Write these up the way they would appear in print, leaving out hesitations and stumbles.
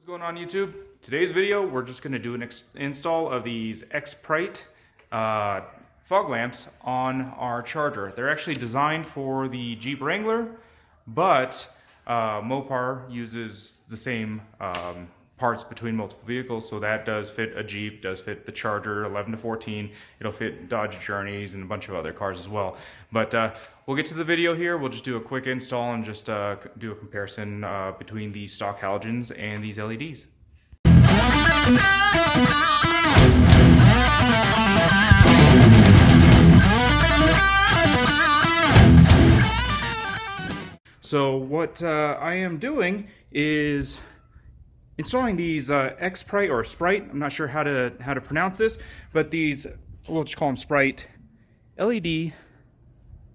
Going on YouTube? Today's video, we're just going to do an install of these Xprite fog lamps on our Charger. They're actually designed for the Jeep Wrangler, but Mopar uses the same parts between multiple vehicles, so that does fit a Jeep, does fit the Charger 11 to 14. It'll fit Dodge Journeys and a bunch of other cars as well. But we'll get to the video here. We'll just do a quick install and just do a comparison between the stock halogens and these LEDs. So what I am doing is installing these Xprite or Sprite. I'm not sure how to pronounce this, but these, we'll just call them Sprite LED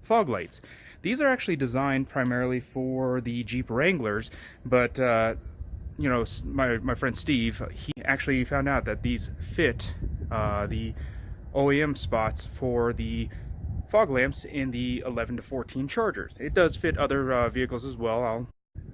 fog lights. These are actually designed primarily for the Jeep Wranglers, but you know, my friend Steve, he actually found out that these fit the OEM spots for the fog lamps in the 11 to 14 Chargers. It does fit other vehicles as well.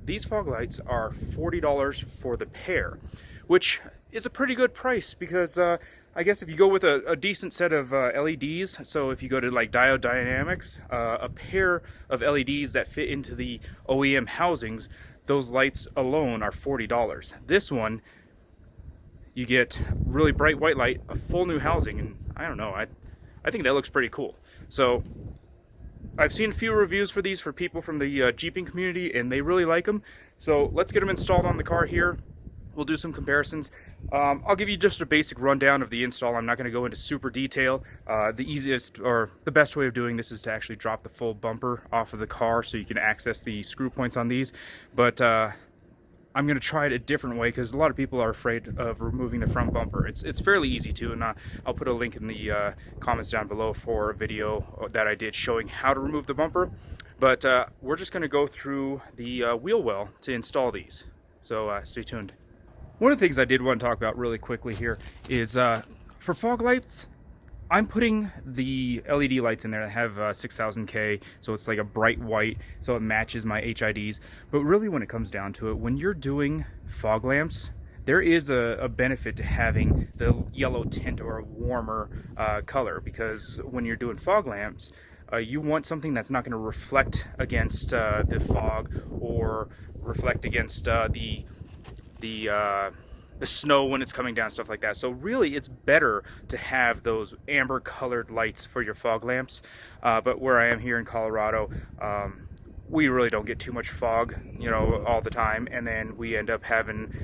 These fog lights are $40 for the pair, which is a pretty good price because I guess if you go with a decent set of LEDs, so if you go to like Diode Dynamics, a pair of LEDs that fit into the OEM housings, those lights alone are $40. This one, you get really bright white light, a full new housing, and I don't know, I think that looks pretty cool. So I've seen a few reviews for these for people from the Jeeping community, and they really like them. So let's get them installed on the car here. We'll do some comparisons. I'll give you just a basic rundown of the install. I'm not going to go into super detail. The easiest or the best way of doing this is to actually drop the full bumper off of the car so you can access the screw points on these. But I'm going to try it a different way because a lot of people are afraid of removing the front bumper. It's fairly easy to, and I'll put a link in the comments down below for a video that I did showing how to remove the bumper. But we're just going to go through the wheel well to install these. So stay tuned. One of the things I did want to talk about really quickly here is for fog lights, I'm putting the LED lights in there that have 6000K, so it's like a bright white, so it matches my HIDs. But really when it comes down to it, when you're doing fog lamps, there is a benefit to having the yellow tint or a warmer color, because when you're doing fog lamps, you want something that's not going to reflect against the fog or reflect against the snow when it's coming down, stuff like that. So really it's better to have those amber colored lights for your fog lamps. But where I am here in Colorado, we really don't get too much fog, you know, all the time, and then we end up having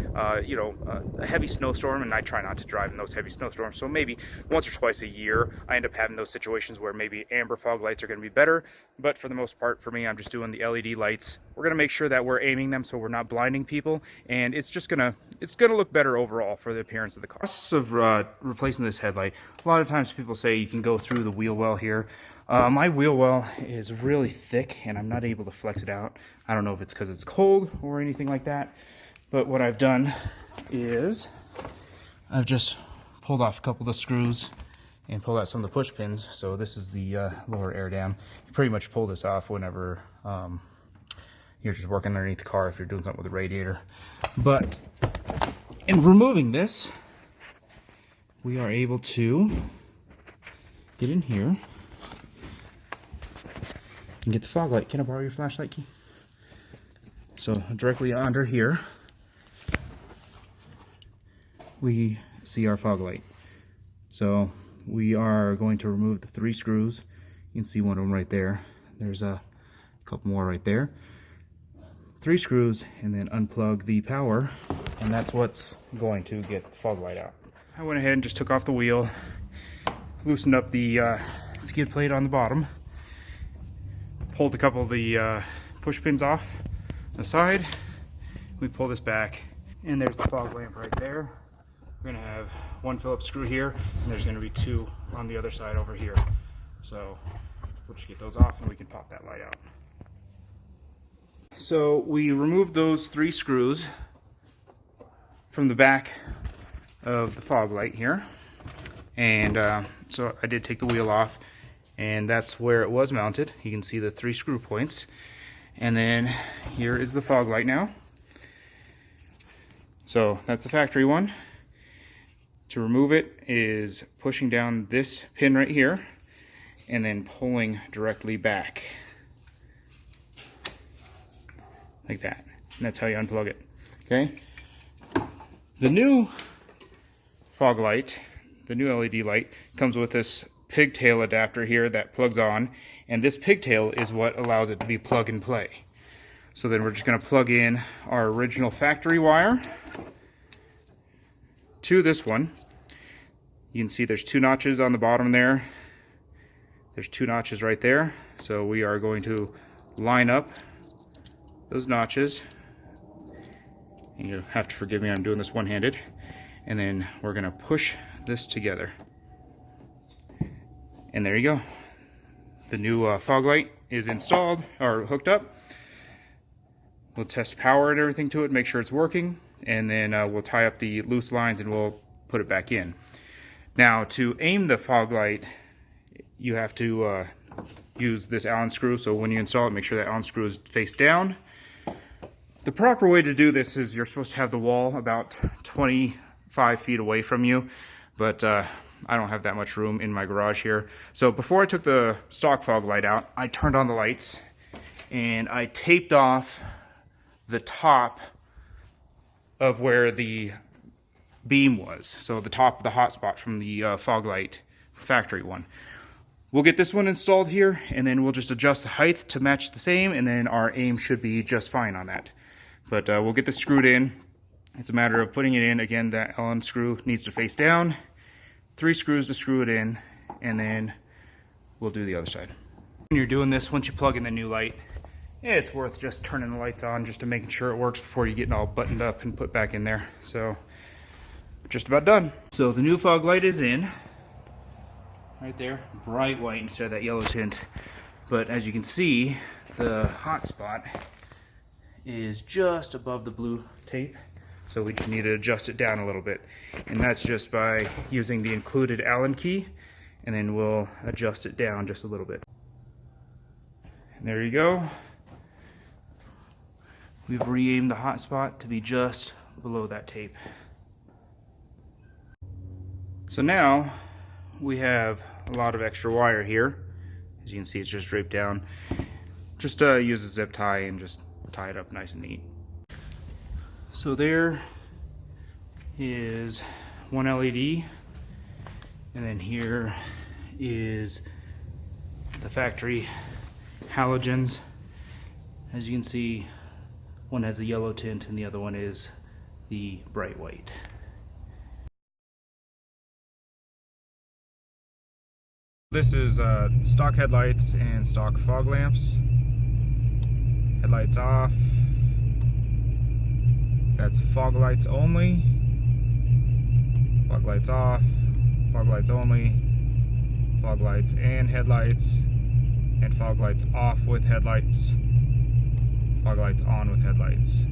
you know, a heavy snowstorm, and I try not to drive in those heavy snowstorms, so maybe once or twice a year I end up having those situations where maybe amber fog lights are going to be better. But for the most part, for me, I'm just doing the LED lights. We're going to make sure that we're aiming them so we're not blinding people, and it's gonna look better overall for the appearance of the car. Process of replacing this headlight, a lot of times people say you can go through the wheel well here. My wheel well is really thick and I'm not able to flex it out. I don't know if it's because it's cold or anything like that, but what I've done is I've just pulled off a couple of the screws and pulled out some of the push pins. So this is the lower air dam. You pretty much pull this off whenever you're just working underneath the car, if you're doing something with the radiator. But in removing this, we are able to get in here and get the fog light. Can I borrow your flashlight key? So directly under here, we see our fog light. So we are going to remove the 3 screws. You can see one of them right there. There's a couple more right there. 3 screws, and then unplug the power, and that's what's going to get the fog light out. I went ahead and just took off the wheel, loosened up the skid plate on the bottom, pulled a couple of the push pins off the side. We pull this back, and there's the fog lamp right there. We're going to have 1 Phillips screw here, and there's going to be 2 on the other side over here. So we'll just get those off and we can pop that light out. So we removed those 3 screws from the back of the fog light here, and so I did take the wheel off, and that's where it was mounted. You can see the 3 screw points, and then here is the fog light now. So that's the factory one. To remove it is pushing down this pin right here and then pulling directly back like that. And that's how you unplug it. Okay. The new fog light, the new LED light, comes with this pigtail adapter here that plugs on, and this pigtail is what allows it to be plug and play. So then we're just going to plug in our original factory wire to this one. You can see there's 2 notches on the bottom there. There's 2 notches right there. So we are going to line up those notches. And you'll have to forgive me, I'm doing this one-handed. And then we're going to push this together. And there you go. The new fog light is installed or hooked up. We'll test power and everything to it, make sure it's working, and then we'll tie up the loose lines and we'll put it back in. Now, to aim the fog light, you have to use this Allen screw. So when you install it, make sure that Allen screw is face down. The proper way to do this is you're supposed to have the wall about 25 feet away from you, but I don't have that much room in my garage here. So before I took the stock fog light out, I turned on the lights and I taped off the top of where the beam was. So the top of the hotspot from the fog light factory one. We'll get this one installed here and then we'll just adjust the height to match the same, and then our aim should be just fine on that. But we'll get this screwed in. It's a matter of putting it in. Again, that Allen screw needs to face down. 3 screws to screw it in, and then we'll do the other side. When you're doing this, once you plug in the new light, it's worth just turning the lights on just to making sure it works before you get it all buttoned up and put back in there. So, just about done. So the new fog light is in. Right there, bright white instead of that yellow tint. But as you can see, the hot spot is just above the blue tape. So we just need to adjust it down a little bit. And that's just by using the included Allen key, and then we'll adjust it down just a little bit. And there you go. We've re-aimed the hot spot to be just below that tape. So now we have a lot of extra wire here. As you can see, it's just draped down. Just use a zip tie and just tie it up nice and neat. So there is one LED, and then here is the factory halogens. As you can see, one has a yellow tint and the other one is the bright white. This is stock headlights and stock fog lamps. Headlights off. That's fog lights only. Fog lights off. Fog lights only. Fog lights and headlights. And fog lights off with headlights. Fog lights on with headlights.